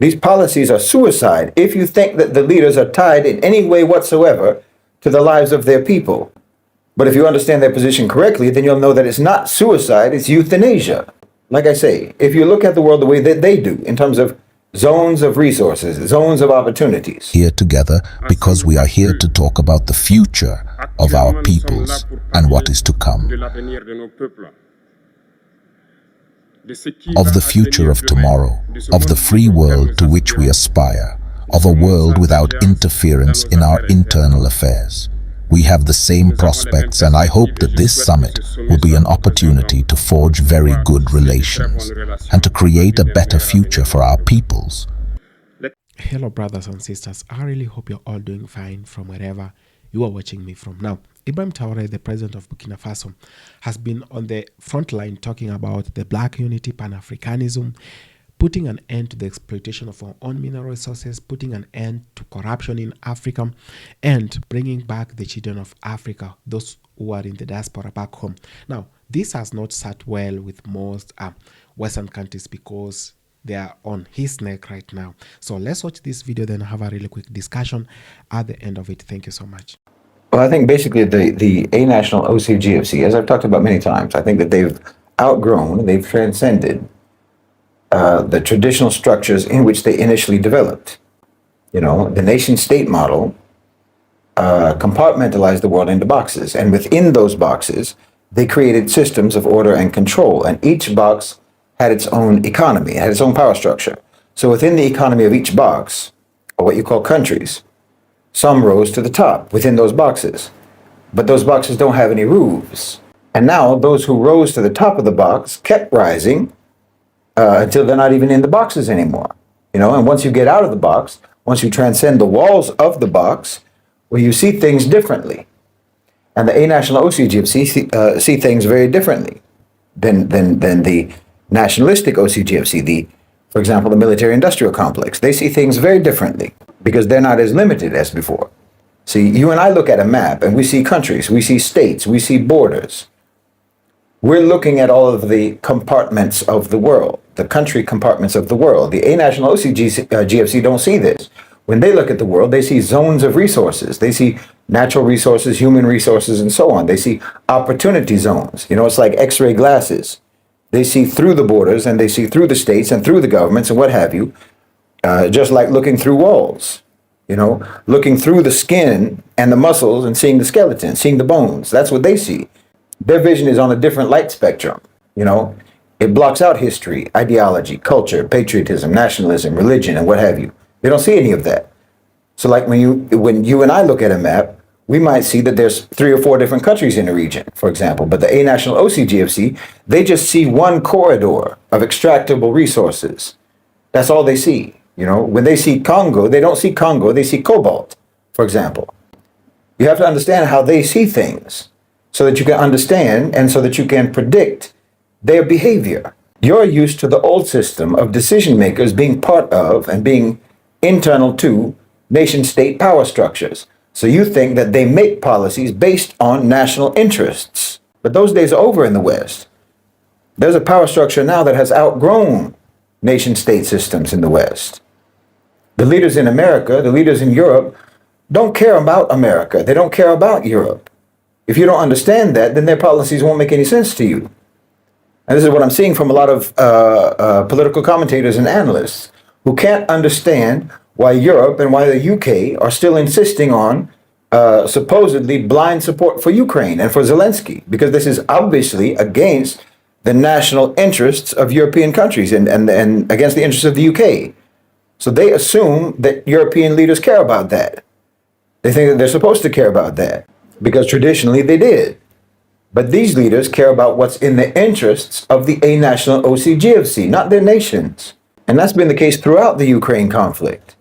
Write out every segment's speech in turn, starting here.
These policies are suicide if you think that the leaders are tied in any way whatsoever to the lives of their people. But if you understand their position correctly, then you'll know that it's not suicide, it's euthanasia. Like I say, if you look at the world the way that they do, in terms of zones of resources, zones of opportunities. Here together because we are here to talk about the future of our peoples and what is to come. Of the future of tomorrow, of the free world to which we aspire, of a world without interference in our internal affairs. We have the same prospects, and I hope that this summit will be an opportunity to forge very good relations and to create a better future for our peoples. Hello brothers and sisters, I really hope you're all doing fine from wherever you are watching me from. Now, Ibrahim Traore, the president of Burkina Faso, has been on the front line talking about the black unity, Pan-Africanism, putting an end to the exploitation of our own mineral resources, putting an end to corruption in Africa, and bringing back the children of Africa, those who are in the diaspora back home. Now, this has not sat well with most Western countries because they are on his neck right now. So let's watch this video, then have a really quick discussion at the end of it. Thank you so much. Well, I think basically the A National OCGFC, as I've talked about many times, I think that they've outgrown, they've transcended the traditional structures in which they initially developed. You know, the nation-state model compartmentalized the world into boxes, and within those boxes, they created systems of order and control, and each box had its own economy, had its own power structure. So within the economy of each box, or what you call countries, some rose to the top within those boxes, but those boxes don't have any roofs. And now those who rose to the top of the box kept rising until they're not even in the boxes anymore. You know, and once you get out of the box, once you transcend the walls of the box, well, you see things differently. And the A National OCGFC see things very differently than the nationalistic OCGFC, for example, the military-industrial complex. They see things very differently because they're not as limited as before. See, you and I look at a map and we see countries, we see states, we see borders. We're looking at all of the compartments of the world, the country compartments of the world. The A National OCGFC don't see this. When they look at the world, they see zones of resources. They see natural resources, human resources, and so on. They see opportunity zones. You know, it's like X-ray glasses. They see through the borders, and they see through the states and through the governments and what have you, just like looking through walls, you know, looking through the skin and the muscles and seeing the skeleton, seeing the bones. That's what they see. Their vision is on a different light spectrum, you know. It blocks out history, ideology, culture, patriotism, nationalism, religion, and what have you. They don't see any of that. So like when you and I look at a map, we might see that there's 3 or 4 different countries in the region, for example. But the A National OCGFC, they just see one corridor of extractable resources. That's all they see. You know, when they see Congo, they don't see Congo, they see cobalt, for example. You have to understand how they see things so that you can understand and so that you can predict their behavior. You're used to the old system of decision makers being part of and being internal to nation-state power structures. So you think that they make policies based on national interests. But those days are over in the West. There's a power structure now that has outgrown nation-state systems in the West. The leaders in America, the leaders in Europe, don't care about America. They don't care about Europe. If you don't understand that, then their policies won't make any sense to you. And this is what I'm seeing from a lot of political commentators and analysts who can't understand why Europe and why the UK are still insisting on supposedly blind support for Ukraine and for Zelensky, because this is obviously against the national interests of European countries and against the interests of the UK. So they assume that European leaders care about that. They think that they're supposed to care about that because traditionally they did. But these leaders care about what's in the interests of the A National OCGFC, not their nations. And that's been the case throughout the Ukraine conflict.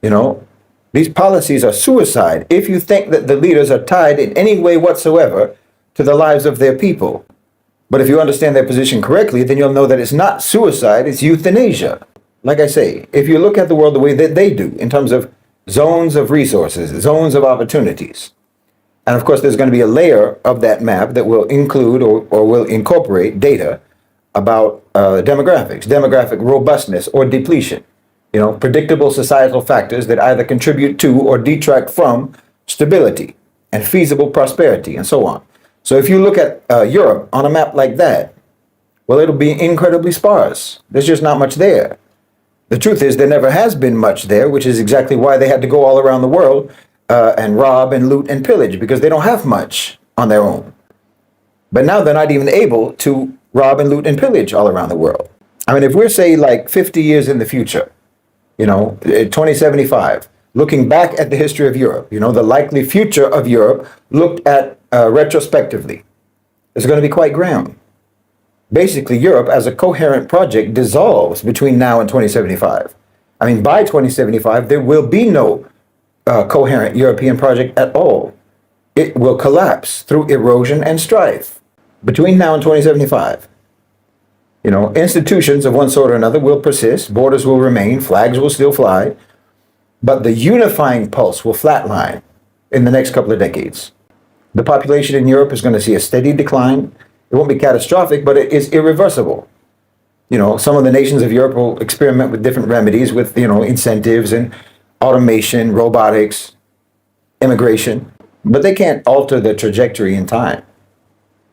You know, these policies are suicide if you think that the leaders are tied in any way whatsoever to the lives of their people. But if you understand their position correctly, then you'll know that it's not suicide, it's euthanasia. Like I say, if you look at the world the way that they do, in terms of zones of resources, zones of opportunities, and of course there's going to be a layer of that map that will include or will incorporate data about demographics, demographic robustness or depletion. predictable societal factors that either contribute to or detract from stability and feasible prosperity and so on. So if you look at Europe on a map like that, well, it'll be incredibly sparse. There's just not much there. The truth is there never has been much there, which is exactly why they had to go all around the world and rob and loot and pillage, because they don't have much on their own. But now they're not even able to rob and loot and pillage all around the world. I mean, if we're, say, like 50 years in the future, 2075, looking back at the history of Europe, the likely future of Europe looked at retrospectively, is going to be quite grim. Basically, Europe as a coherent project dissolves between now and 2075. I mean, by 2075, there will be no coherent European project at all. It will collapse through erosion and strife between now and 2075. Institutions of one sort or another will persist, borders will remain, flags will still fly, but the unifying pulse will flatline in the next couple of decades. The population in Europe is going to see a steady decline. It won't be catastrophic, but it is irreversible. Some of the nations of Europe will experiment with different remedies, with, incentives and automation, robotics, immigration, but they can't alter the trajectory in time.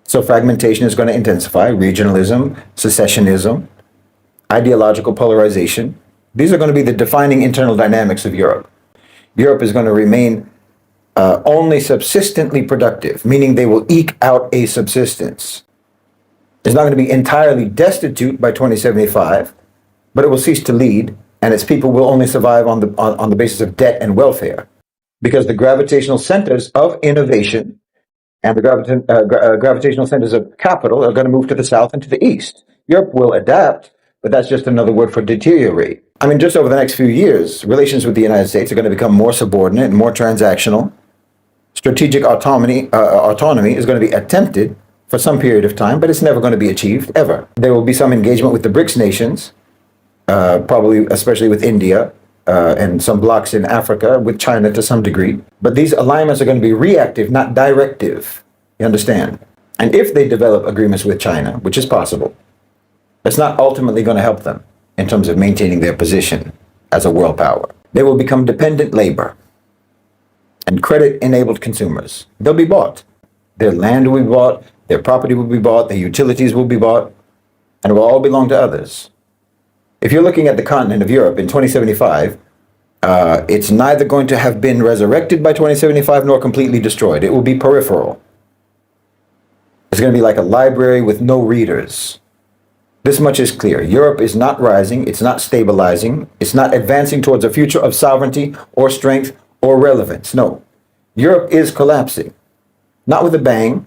So fragmentation is going to intensify, regionalism, secessionism, ideological polarization. These are going to be the defining internal dynamics of Europe. Europe is going to remain only subsistently productive, meaning they will eke out a subsistence. It's not going to be entirely destitute by 2075, but it will cease to lead, and its people will only survive on the basis of debt and welfare, because the gravitational centers of innovation and the gravitational centers of capital are going to move to the south and to the east. Europe will adapt, but that's just another word for deteriorate. I mean, just over the next few years, relations with the United States are going to become more subordinate and more transactional. Strategic autonomy is going to be attempted for some period of time, but it's never going to be achieved, ever. There will be some engagement with the BRICS nations, probably especially with India, and some blocks in Africa, with China to some degree. But these alignments are going to be reactive, not directive. You understand? And if they develop agreements with China, which is possible, it's not ultimately going to help them in terms of maintaining their position as a world power. They will become dependent labor and credit-enabled consumers. They'll be bought. Their land will be bought, their property will be bought, their utilities will be bought, and it will all belong to others. If you're looking at the continent of Europe in 2075, it's neither going to have been resurrected by 2075 nor completely destroyed. It will be peripheral. It's going to be like a library with no readers. This much is clear. Europe is not rising, it's not stabilizing, it's not advancing towards a future of sovereignty or strength or relevance. No. Europe is collapsing. Not with a bang,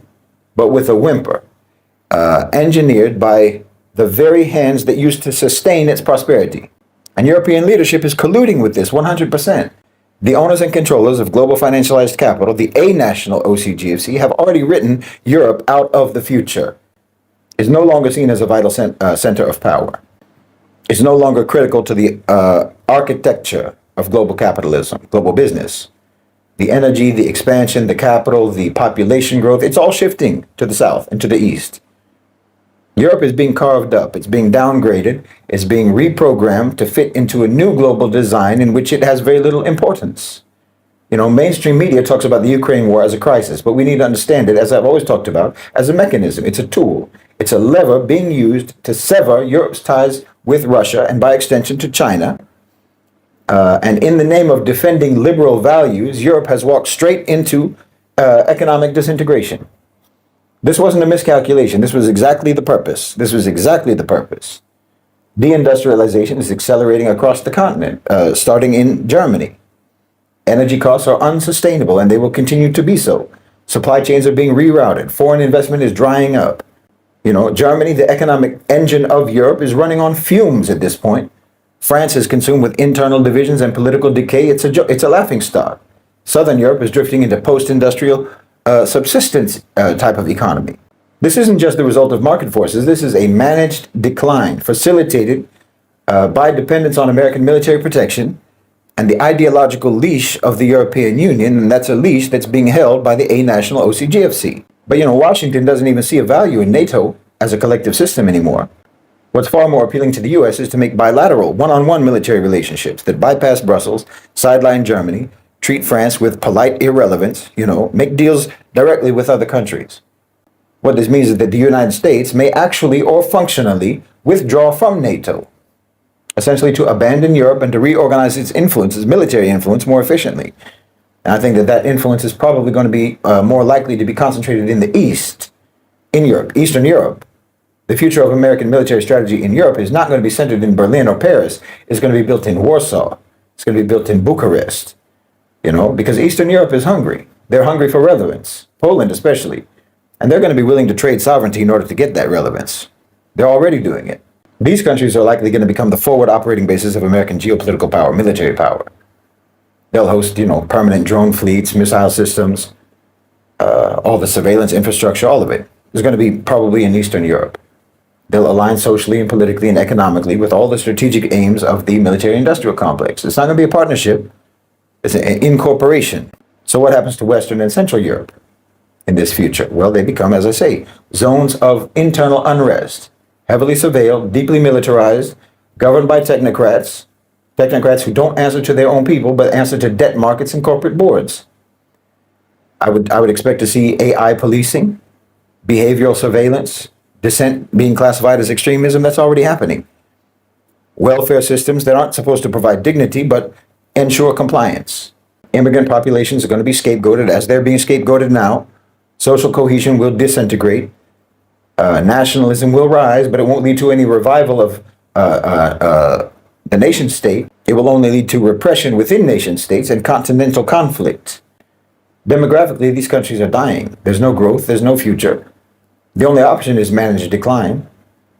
but with a whimper, engineered by the very hands that used to sustain its prosperity. And European leadership is colluding with this 100%. The owners and controllers of global financialized capital, the A-national OCGFC, have already written Europe out of the future. It's no longer seen as a vital center of power. It's no longer critical to the architecture of global capitalism, global business. The energy, the expansion, the capital, the population growth, it's all shifting to the south and to the east. Europe is being carved up, it's being downgraded, it's being reprogrammed to fit into a new global design in which it has very little importance. Mainstream media talks about the Ukraine war as a crisis, but we need to understand it, as I've always talked about, as a mechanism. It's a tool. It's a lever being used to sever Europe's ties with Russia and by extension to China. And in the name of defending liberal values, Europe has walked straight into economic disintegration. This wasn't a miscalculation. This was exactly the purpose. Deindustrialization is accelerating across the continent, starting in Germany. Energy costs are unsustainable, and they will continue to be so. Supply chains are being rerouted. Foreign investment is drying up. Germany, the economic engine of Europe, is running on fumes at this point. France is consumed with internal divisions and political decay. It's a laughingstock. Southern Europe is drifting into post-industrial subsistence type of economy. This isn't just the result of market forces. This is a managed decline facilitated by dependence on American military protection and the ideological leash of the European Union, and that's a leash that's being held by the A-national OCGFC. But Washington doesn't even see a value in NATO as a collective system anymore. What's far more appealing to the US is to make bilateral, one-on-one military relationships that bypass Brussels, sideline Germany, treat France with polite irrelevance, make deals directly with other countries. What this means is that the United States may actually or functionally withdraw from NATO, essentially to abandon Europe and to reorganize its influence, its military influence, more efficiently. And I think that that influence is probably going to be more likely to be concentrated in the East, in Europe, Eastern Europe. The future of American military strategy in Europe is not going to be centered in Berlin or Paris. It's going to be built in Warsaw. It's going to be built in Bucharest, because Eastern Europe is hungry. They're hungry for relevance, Poland especially. And they're going to be willing to trade sovereignty in order to get that relevance. They're already doing it. These countries are likely going to become the forward operating bases of American geopolitical power, military power. They'll host, permanent drone fleets, missile systems, all the surveillance infrastructure, all of it is going to be probably in Eastern Europe. They'll align socially and politically and economically with all the strategic aims of the military-industrial complex. It's not going to be a partnership. It's an incorporation. So what happens to Western and Central Europe in this future? Well, they become, as I say, zones of internal unrest, heavily surveilled, deeply militarized, governed by technocrats who don't answer to their own people, but answer to debt markets and corporate boards. I would expect to see AI policing, behavioral surveillance, dissent being classified as extremism. That's already happening. Welfare systems that aren't supposed to provide dignity, but ensure compliance. Immigrant populations are going to be scapegoated as they're being scapegoated now. Social cohesion will disintegrate. Nationalism will rise, but it won't lead to any revival of the nation state. It will only lead to repression within nation states and continental conflict. Demographically, these countries are dying. There's no growth. There's no future. The only option is managed decline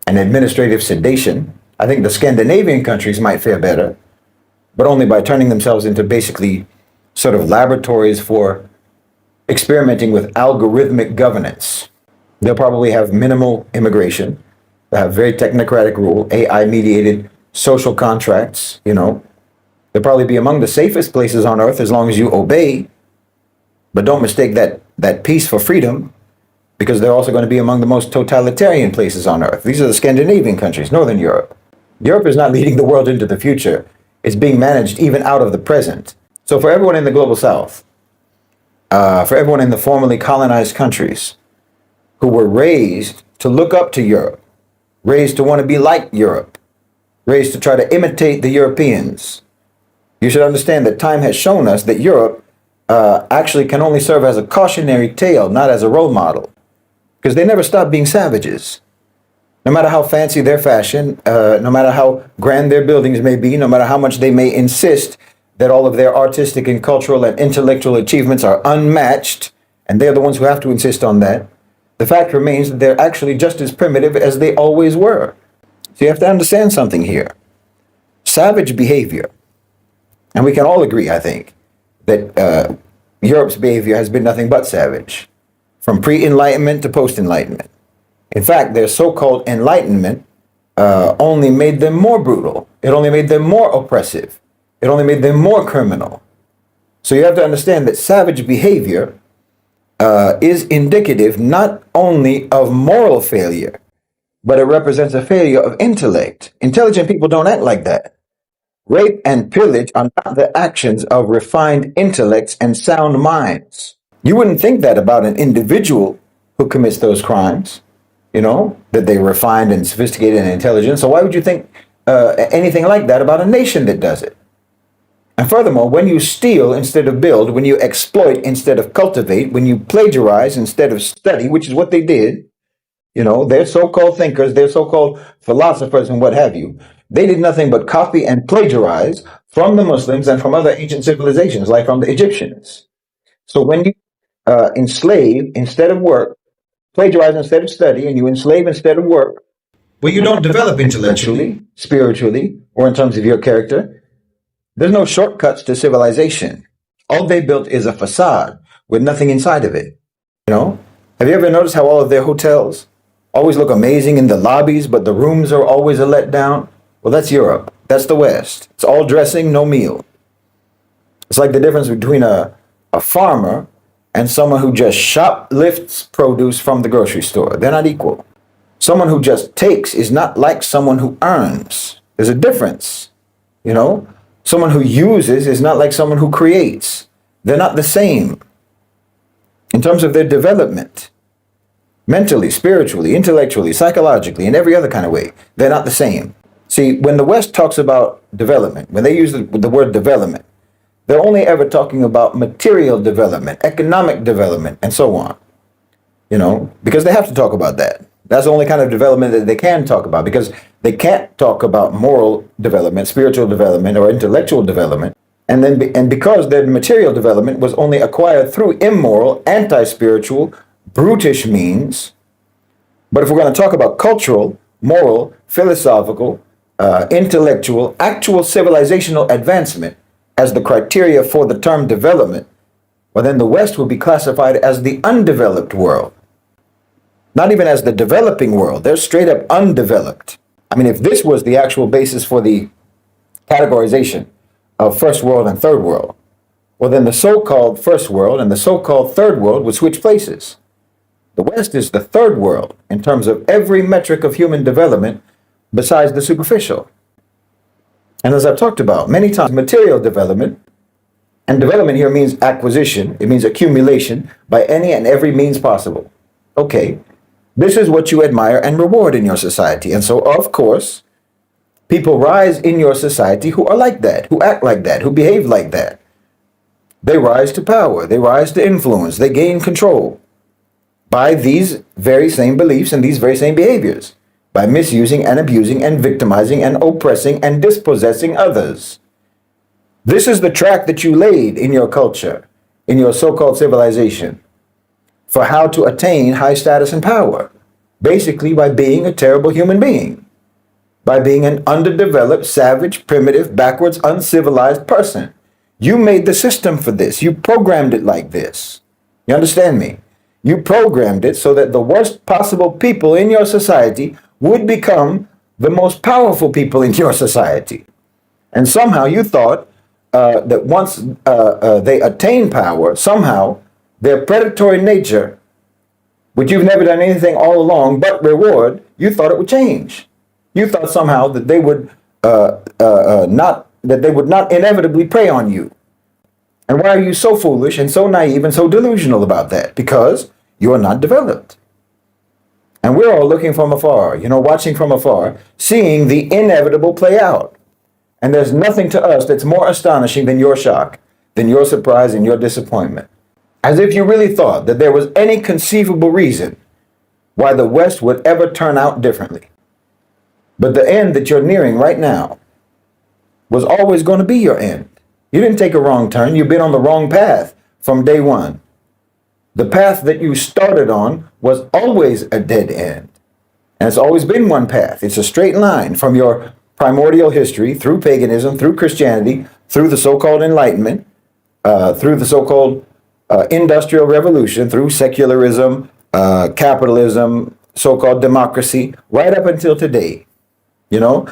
and administrative sedation. I think the Scandinavian countries might fare better, but only by turning themselves into basically sort of laboratories for experimenting with algorithmic governance. They'll probably have minimal immigration. They'll have very technocratic rule, AI-mediated social contracts, They'll probably be among the safest places on earth as long as you obey. But don't mistake that peace for freedom, because they're also going to be among the most totalitarian places on earth. These are the Scandinavian countries, Northern Europe. Europe is not leading the world into the future. It's being managed even out of the present. So for everyone in the global south, for everyone in the formerly colonized countries who were raised to look up to Europe, raised to want to be like Europe, raised to try to imitate the Europeans, you should understand that time has shown us that Europe actually can only serve as a cautionary tale, not as a role model. Because they never stop being savages. No matter how fancy their fashion, no matter how grand their buildings may be, no matter how much they may insist that all of their artistic and cultural and intellectual achievements are unmatched, and they're the ones who have to insist on that, the fact remains that they're actually just as primitive as they always were. So you have to understand something here. Savage behavior, and we can all agree, I think, that Europe's behavior has been nothing but savage, from pre-Enlightenment to post-Enlightenment. In fact, their so-called Enlightenment only made them more brutal. It only made them more oppressive. It only made them more criminal. So you have to understand that savage behavior is indicative not only of moral failure, but it represents a failure of intellect. Intelligent people don't act like that. Rape and pillage are not the actions of refined intellects and sound minds. You wouldn't think that about an individual who commits those crimes, that they're refined and sophisticated and intelligent. So why would you think anything like that about a nation that does it? And furthermore, when you steal instead of build, when you exploit instead of cultivate, when you plagiarize instead of study, which is what they did, they're so-called thinkers, they're so-called philosophers and what have you. They did nothing but copy and plagiarize from the Muslims and from other ancient civilizations, like from the Egyptians. So when you enslave instead of work, plagiarize instead of study, and you enslave instead of work, well, you don't develop intellectually, spiritually, or in terms of your character. There's no shortcuts to civilization. All they built is a facade with nothing inside of it. Have you ever noticed how all of their hotels always look amazing in the lobbies, but the rooms are always a letdown? Well, that's Europe. That's the West. It's all dressing, no meal. It's like the difference between a farmer and someone who just shoplifts produce from the grocery store. They're not equal. Someone who just takes is not like someone who earns. There's a difference, you know? Someone who uses is not like someone who creates. They're not the same in terms of their development. Mentally, spiritually, intellectually, psychologically, in every other kind of way. They're not the same. See, when the West talks about development, when they use the word development, they're only ever talking about material development, economic development, and so on. You know, because they have to talk about that. That's the only kind of development that they can talk about, because they can't talk about moral development, spiritual development, or intellectual development. And because their material development was only acquired through immoral, anti-spiritual, brutish means. But if we're going to talk about cultural, moral, philosophical, intellectual, actual civilizational advancement as the criteria for the term development, well, then the West will be classified as the undeveloped world. Not even as the developing world. They're straight up undeveloped. I mean, if this was the actual basis for the categorization of first world and third world, well, then the so-called first world and the so-called third world would switch places. The West is the third world in terms of every metric of human development besides the superficial. And as I've talked about many times, material development, and development here means acquisition, it means accumulation by any and every means possible. Okay, this is what you admire and reward in your society. And so, of course, people rise in your society who are like that, who act like that, who behave like that. They rise to power, they rise to influence, they gain control by these very same beliefs and these very same behaviors, by misusing and abusing and victimizing and oppressing and dispossessing others. This is the track that you laid in your culture, in your so-called civilization, for how to attain high status and power, basically by being a terrible human being, by being an underdeveloped, savage, primitive, backwards, uncivilized person. You made the system for this. You programmed it like this. You understand me? You programmed it so that the worst possible people in your society would become the most powerful people in your society. And somehow you thought that once they attain power, somehow their predatory nature, which you've never done anything all along but reward, you thought it would change. You thought somehow that they would not inevitably prey on you. And why are you so foolish and so naive and so delusional about that? Because you are not developed. And we're all looking from afar, you know, watching from afar, seeing the inevitable play out. And there's nothing to us that's more astonishing than your shock, than your surprise and your disappointment. As if you really thought that there was any conceivable reason why the West would ever turn out differently. But the end that you're nearing right now was always going to be your end. You didn't take a wrong turn. You've been on the wrong path from day one. The path that you started on was always a dead end. And it's always been one path. It's a straight line from your primordial history, through paganism, through Christianity, through the so-called Enlightenment, through the so-called Industrial Revolution, through secularism, capitalism, so-called democracy, right up until today. You know,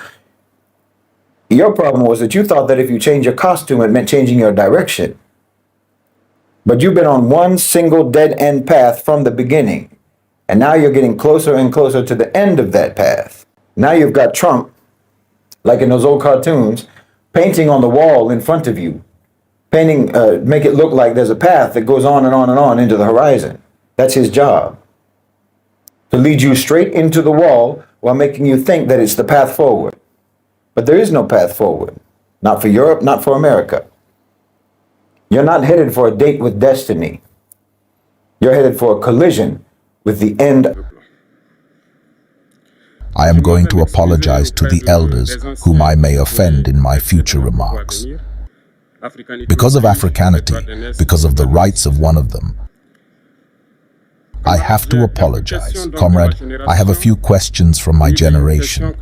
your problem was that you thought that if you change your costume, it meant changing your direction. But you've been on one single dead-end path from the beginning. And now you're getting closer and closer to the end of that path. Now you've got Trump, like in those old cartoons, painting on the wall in front of you. Painting, make it look like there's a path that goes on and on and on into the horizon. That's his job. To lead you straight into the wall while making you think that it's the path forward. But there is no path forward. Not for Europe, not for America. You're not headed for a date with destiny. You're headed for a collision with the end. I am going to apologize to the elders whom I may offend in my future remarks. Because of Africanity, because of the rights of one of them, I have to apologize. Comrade, I have a few questions from my generation.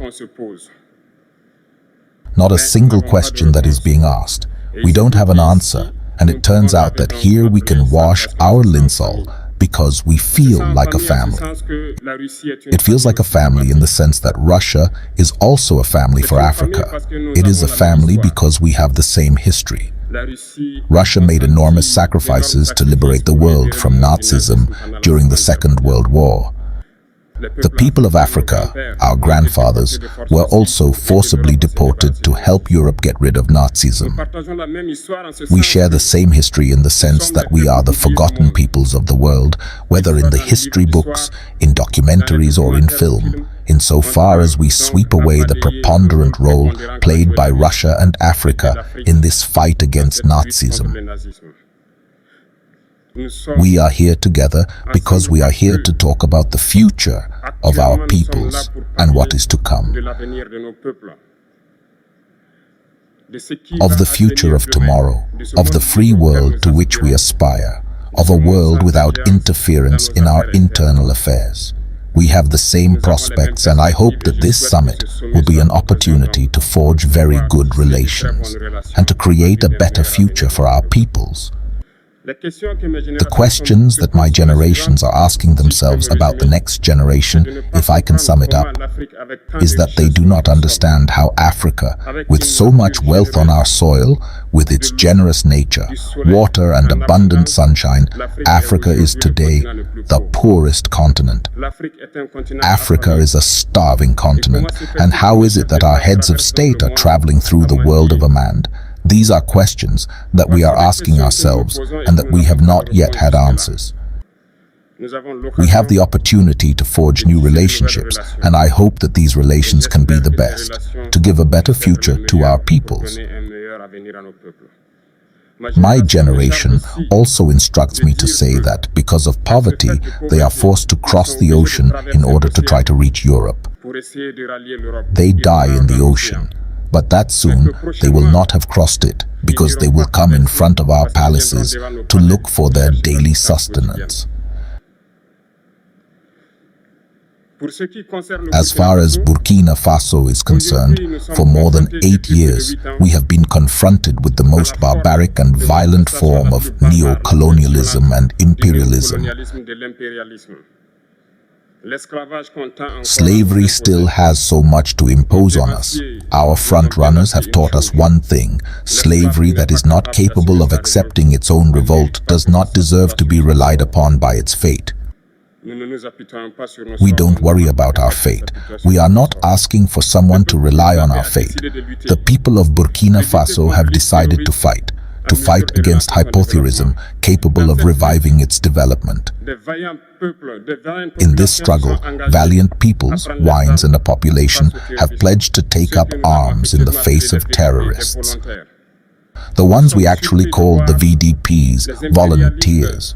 Not a single question that is being asked. We don't have an answer, and it turns out that here we can wash our linseed because we feel like a family. It feels like a family in the sense that Russia is also a family for Africa. It is a family because we have the same history. Russia made enormous sacrifices to liberate the world from Nazism during the Second World War. The people of Africa, our grandfathers, were also forcibly deported to help Europe get rid of Nazism. We share the same history in the sense that we are the forgotten peoples of the world, whether in the history books, in documentaries or in film, insofar as we sweep away the preponderant role played by Russia and Africa in this fight against Nazism. We are here together because we are here to talk about the future of our peoples and what is to come. Of the future of tomorrow, of the free world to which we aspire, of a world without interference in our internal affairs. We have the same prospects, and I hope that this summit will be an opportunity to forge very good relations and to create a better future for our peoples. The questions that my generations are asking themselves about the next generation, if I can sum it up, is that they do not understand how Africa, with so much wealth on our soil, with its generous nature, water and abundant sunshine, Africa is today the poorest continent. Africa is a starving continent, and how is it that our heads of state are traveling through the world of a man? These are questions that we are asking ourselves and that we have not yet had answers. We have the opportunity to forge new relationships, and I hope that these relations can be the best, to give a better future to our peoples. My generation also instructs me to say that because of poverty, they are forced to cross the ocean in order to try to reach Europe. They die in the ocean. But that soon they will not have crossed it, because they will come in front of our palaces to look for their daily sustenance. As far as Burkina Faso is concerned, for more than 8 years, we have been confronted with the most barbaric and violent form of neocolonialism and imperialism. Slavery still has so much to impose on us. Our front runners have taught us one thing: slavery that is not capable of accepting its own revolt does not deserve to be relied upon by its fate. We don't worry about our fate. We are not asking for someone to rely on our fate. The people of Burkina Faso have decided to fight against hypothyrism capable of reviving its development. In this struggle, valiant peoples, wines and a population have pledged to take up arms in the face of terrorists. The ones we actually call the VDPs, volunteers.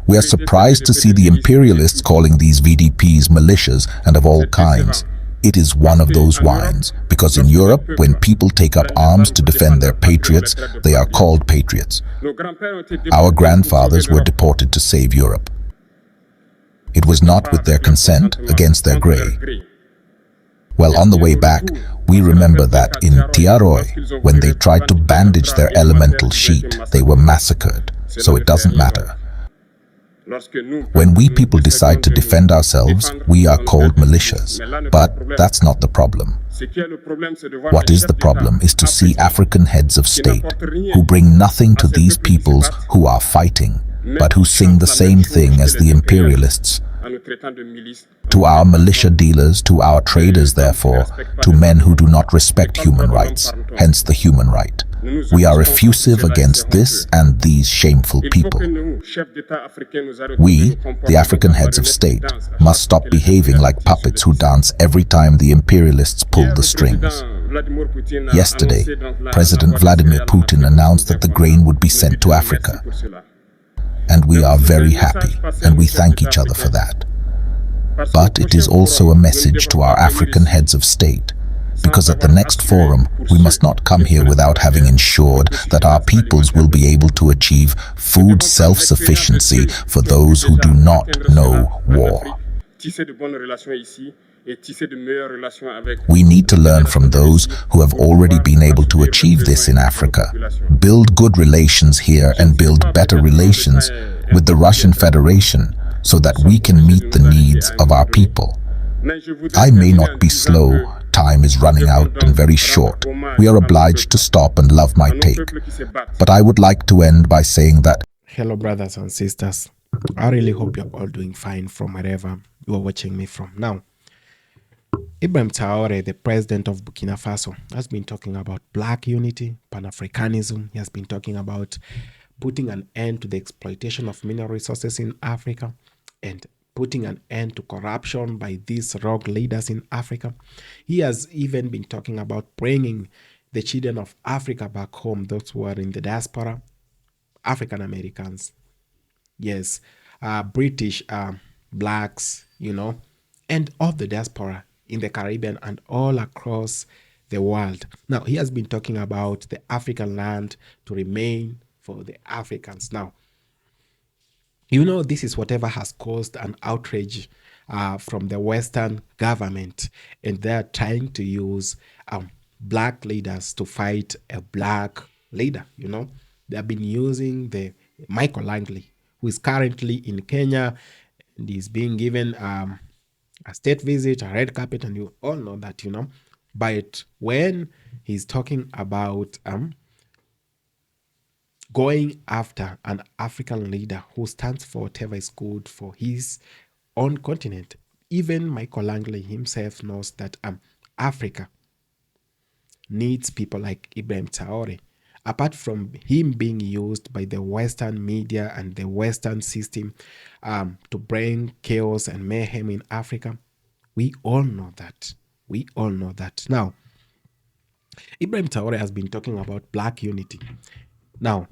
We are surprised to see the imperialists calling these VDPs militias and of all kinds. It is one of those wines, because in Europe, when people take up arms to defend their patriots, they are called patriots. Our grandfathers were deported to save Europe. It was not with their consent, against their grey. Well, on the way back, we remember that in Traoré, when they tried to bandage their elemental sheet, they were massacred, so it doesn't matter. When we people decide to defend ourselves, we are called militias. But that's not the problem. What is the problem is to see African heads of state who bring nothing to these peoples who are fighting, but who sing the same thing as the imperialists. To our militia dealers, to our traders, therefore, to men who do not respect human rights, hence the human right. We are effusive against this and these shameful people. We, the African heads of state, must stop behaving like puppets who dance every time the imperialists pull the strings. Yesterday, President Vladimir Putin announced that the grain would be sent to Africa. And we are very happy, and we thank each other for that. But it is also a message to our African heads of state, because at the next forum, we must not come here without having ensured that our peoples will be able to achieve food self-sufficiency for those who do not know war. We need to learn from those who have already been able to achieve this in Africa, build good relations here and build better relations with the Russian Federation so that we can meet the needs of our people. I may not be slow, time is running out and very short. We are obliged to stop and love my take. But I would like to end by saying that, hello brothers and sisters, I really hope you're all doing fine from wherever you are watching me from. Now, Ibrahim Traore, the president of Burkina Faso, has been talking about black unity, Pan-Africanism. He has been talking about putting an end to the exploitation of mineral resources in Africa and putting an end to corruption by these rogue leaders in Africa. He has even been talking about bringing the children of Africa back home, those who are in the diaspora, African Americans, yes, British blacks, and of the diaspora in the Caribbean and all across the world. Now, he has been talking about the African land to remain for the Africans. Now, this is whatever has caused an outrage from the Western government, and they're trying to use black leaders to fight a black leader. They have been using the Michael Langley, who is currently in Kenya and is being given a state visit, a red carpet, and you all know that. But when he's talking about going after an African leader who stands for whatever is good for his own continent. Even Michael Langley himself knows that Africa needs people like Ibrahim Traore. Apart from him being used by the Western media and the Western system to bring chaos and mayhem in Africa, we all know that. We all know that. Now, Ibrahim Traore has been talking about black unity. Now,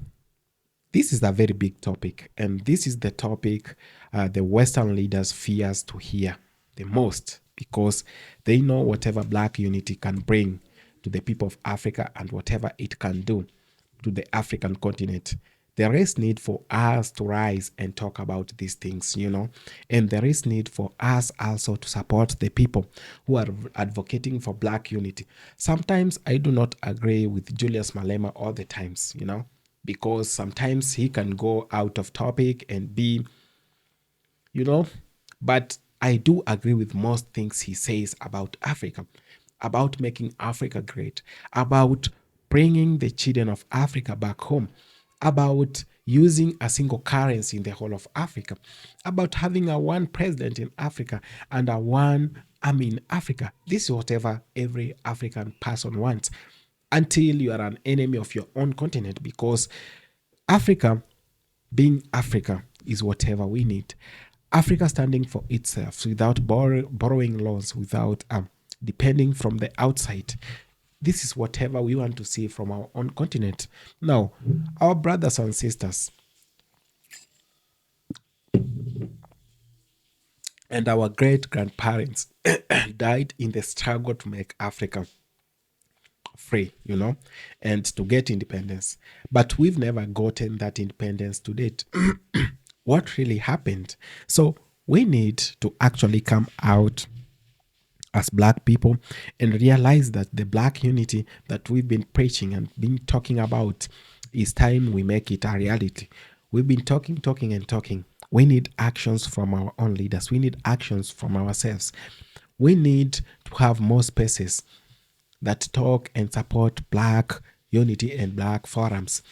this is a very big topic, and this is the topic the Western leaders fears to hear the most, because they know whatever black unity can bring to the people of Africa and whatever it can do to the African continent. There is need for us to rise and talk about these things, and there is need for us also to support the people who are advocating for black unity. Sometimes I do not agree with Julius Malema all the times, because sometimes he can go out of topic and be, but I do agree with most things he says about Africa, about making Africa great, about bringing the children of Africa back home, about using a single currency in the whole of Africa, about having a one president in Africa and a one army in Africa. This is whatever every African person wants, until you are an enemy of your own continent, because Africa, being Africa, is whatever we need. Africa standing for itself without borrowing laws, without depending from the outside. This is whatever we want to see from our own continent. Now, our brothers and sisters and our great grandparents died in the struggle to make Africa free, and to get independence. But we've never gotten that independence to date. What really happened? So we need to actually come out as black people and realize that the black unity that we've been preaching and been talking about, is time we make it a reality. We've been talking and talking. We need actions from our own leaders. We need actions from ourselves. We need to have more spaces that talk and support black unity and black forums.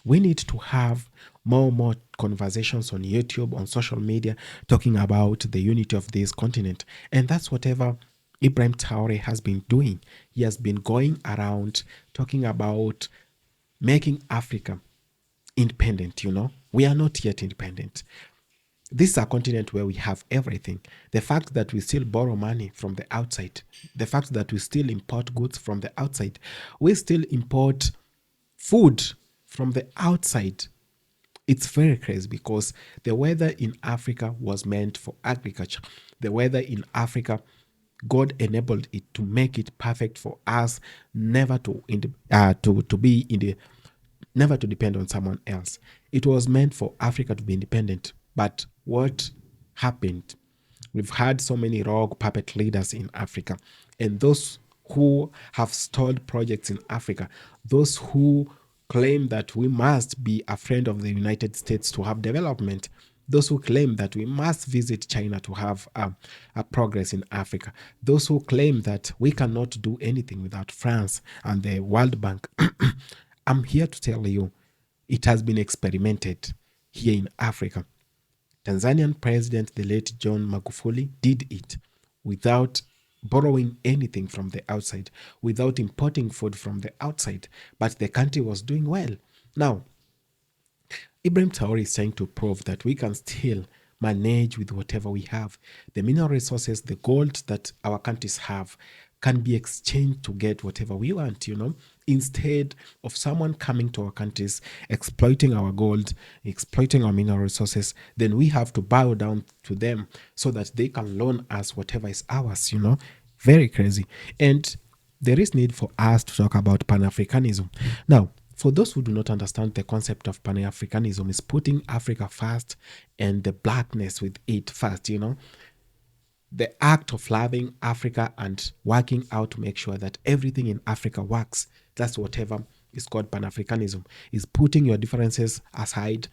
We need to have more conversations on YouTube, on social media, talking about the unity of this continent. And that's whatever Ibrahim Traore has been doing. He has been going around talking about making Africa independent. We are not yet independent. This is a continent where we have everything. The fact that we still borrow money from the outside, the fact that we still import goods from the outside, we still import food from the outside. It's very crazy, because the weather in Africa was meant for agriculture. The weather in Africa, God enabled it to make it perfect for us, never to never to depend on someone else. It was meant for Africa to be independent. But what happened? We've had so many rogue puppet leaders in Africa, and those who have stalled projects in Africa, those who claim that we must be a friend of the United States to have development, those who claim that we must visit China to have a progress in Africa, those who claim that we cannot do anything without France and the World Bank. I'm here to tell you, it has been experimented here in Africa. Tanzanian president, the late John Magufuli, did it without borrowing anything from the outside, without importing food from the outside, but the country was doing well. Now, Ibrahim Traore is trying to prove that we can still manage with whatever we have. The mineral resources, the gold that our countries have, can be exchanged to get whatever we want, instead of someone coming to our countries, exploiting our gold, exploiting our mineral resources, then we have to bow down to them so that they can loan us whatever is ours, Very crazy. And there is need for us to talk about Pan-Africanism. Now, for those who do not understand the concept of Pan-Africanism, is putting Africa first and the blackness with it first, The act of loving Africa and working out to make sure that everything in Africa works. That's whatever is called Pan-Africanism, is putting your differences aside,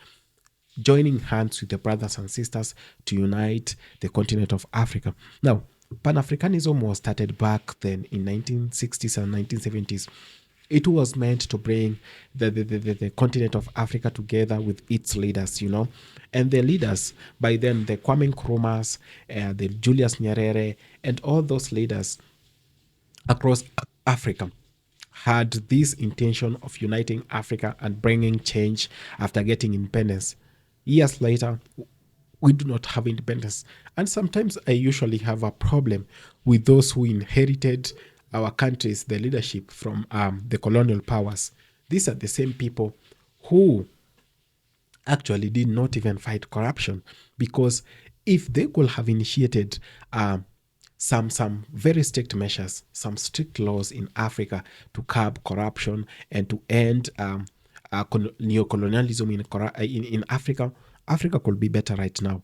joining hands with the brothers and sisters to unite the continent of Africa. Now, Pan-Africanism was started back then in 1960s and 1970s. It was meant to bring the continent of Africa together with its leaders, And the leaders, by then, the Kwame Nkrumahs, the Julius Nyerere, and all those leaders across Africa had this intention of uniting Africa and bringing change after getting independence. Years later, we do not have independence. And sometimes I usually have a problem with those who inherited our countries, the leadership from the colonial powers. These are the same people who actually did not even fight corruption, because if they could have initiated some very strict measures, some strict laws in Africa to curb corruption and to end neocolonialism in Africa, Africa could be better right now.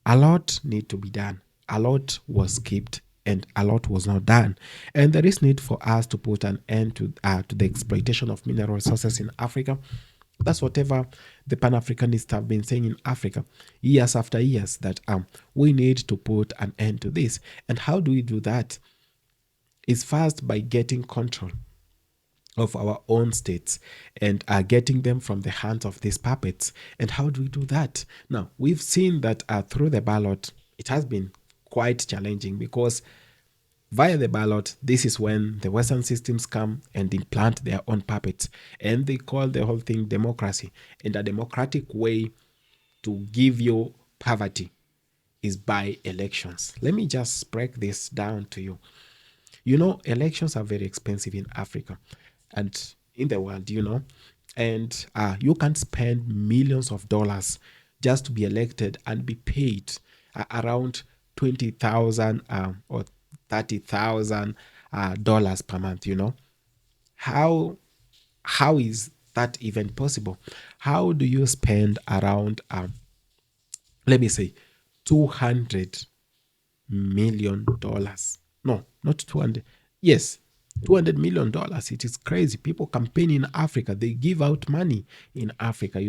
A lot need to be done. A lot was skipped and a lot was not done. And there is need for us to put an end to the exploitation of mineral resources in Africa. That's whatever the Pan-Africanists have been saying in Africa years after years, that we need to put an end to this. And how do we do that? It's first by getting control of our own states and getting them from the hands of these puppets. And how do we do that? Now, we've seen that through the ballot, it has been quite challenging, because via the ballot, this is when the Western systems come and implant their own puppets, and they call the whole thing democracy. And a democratic way to give you poverty is by elections. Let me just break this down to you. Elections are very expensive in Africa and in the world, and you can spend millions of dollars just to be elected and be paid around 20,000 or 30,000 dollars per month. How is that even possible? How do you spend around let me say $200 million? No, not 200. Yes, $200 million. It is crazy. People campaign in Africa. They give out money in Africa,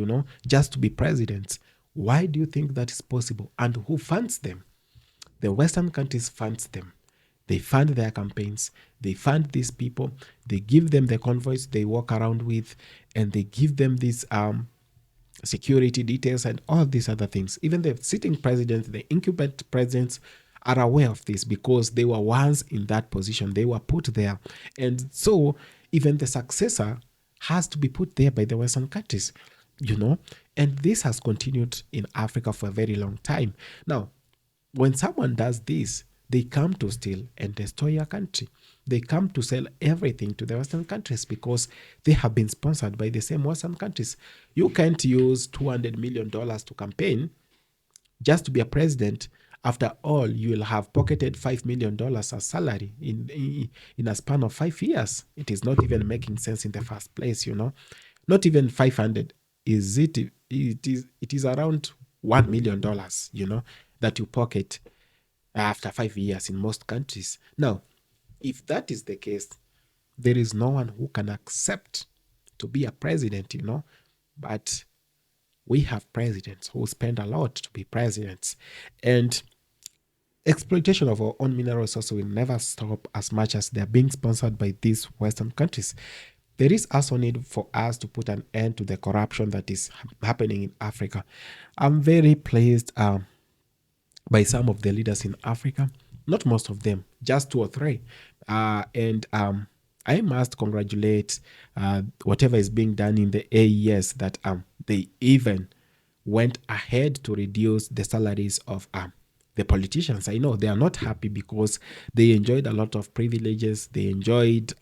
just to be presidents. Why do you think that is possible? And who funds them? The Western countries funds them. They fund their campaigns. They fund these people. They give them the convoys they walk around with, and they give them these security details and all these other things. Even the sitting presidents, the incumbent presidents, are aware of this because they were once in that position. They were put there. And so even the successor has to be put there by the Western countries, And this has continued in Africa for a very long time. Now, when someone does this, they come to steal and destroy your country. They come to sell everything to the Western countries because they have been sponsored by the same Western countries. You can't use $200 million to campaign just to be a president. After all, you will have pocketed $5 million as salary in a span of 5 years. It is not even making sense in the first place, Not even 500. It is around $1 million, that you pocket after 5 years in most countries. Now, if that is the case, there is no one who can accept to be a president, But we have presidents who spend a lot to be presidents. And exploitation of our own mineral resources will never stop as much as they are being sponsored by these Western countries. There is also need for us to put an end to the corruption that is happening in Africa. I'm very pleased by some of the leaders in Africa, not most of them, just two or three. And I must congratulate whatever is being done in the AES that they even went ahead to reduce the salaries of the politicians. I know they are not happy because they enjoyed a lot of privileges. They enjoyed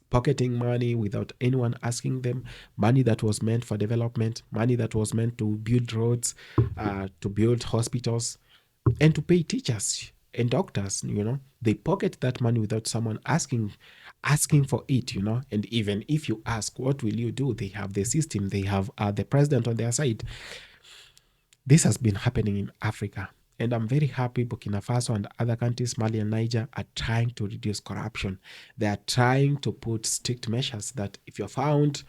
pocketing money without anyone asking them, money that was meant for development, money that was meant to build roads, to build hospitals, and to pay teachers and doctors. They pocket that money without someone asking for it. And even if you ask, what will you do? They have the system, they have the president on their side. This has been happening in Africa. And I'm very happy Burkina Faso and other countries, Mali and Niger, are trying to reduce corruption. They are trying to put strict measures that if you're found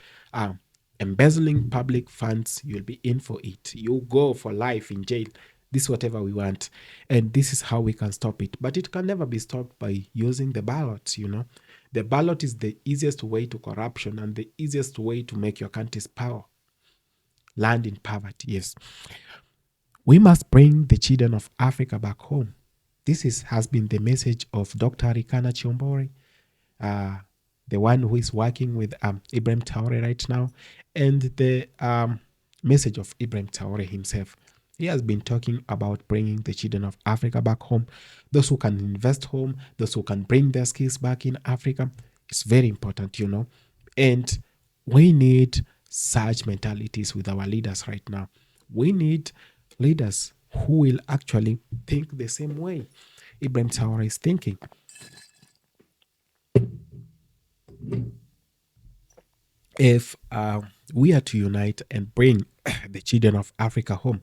embezzling public funds, you'll be in for it. You go for life in jail. This is whatever we want. And this is how we can stop it. But it can never be stopped by using the ballot. The ballot is the easiest way to corruption and the easiest way to make your country's power land in poverty. Yes. We must bring the children of Africa back home. Has been the message of Dr. Rikana Chiombore, the one who is working with Ibrahim Traore right now, and the message of Ibrahim Traore himself. He has been talking about bringing the children of Africa back home, those who can invest home, those who can bring their skills back in Africa. It's very important, and we need such mentalities with our leaders right now. We need leaders who will actually think the same way Ibrahim Traore is thinking. If we are to unite and bring the children of Africa home,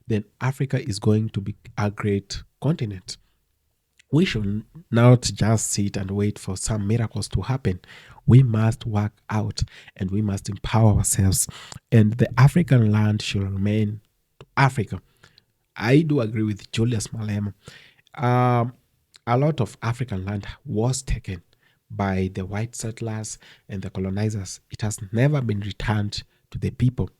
then Africa is going to be a great continent. We should not just sit and wait for some miracles to happen. We must work out and we must empower ourselves. And the African land should remain Africa. I do agree with Julius Malema. A lot of African land was taken by the white settlers and the colonizers. It has never been returned to the people,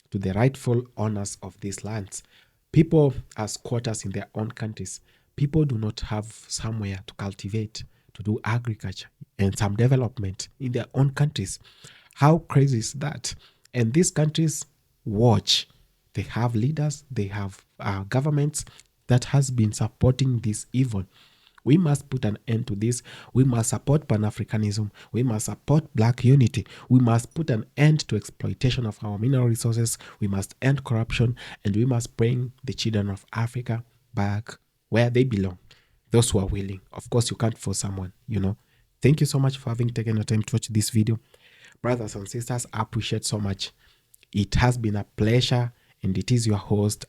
to the rightful owners of these lands. People are squatters in their own countries. People do not have somewhere to cultivate, to do agriculture and some development in their own countries. How crazy is that? And these countries watch. They have leaders, they have governments that has been supporting this evil. We must put an end to this. We must support Pan-Africanism. We must support Black unity. We must put an end to exploitation of our mineral resources. We must end corruption, and we must bring the children of Africa back where they belong. Those who are willing. Of course, you can't force someone, Thank you so much for having taken the time to watch this video. Brothers and sisters, I appreciate so much. It has been a pleasure, and it is your host,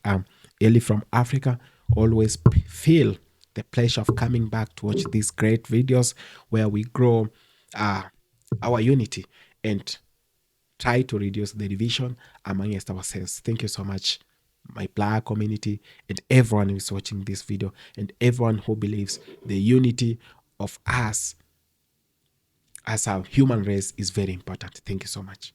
Eli from Africa. Always feel the pleasure of coming back to watch these great videos where we grow our unity and try to reduce the division amongst ourselves. Thank you so much, my Black community, and everyone who is watching this video, and everyone who believes the unity of us as a human race is very important. Thank you so much.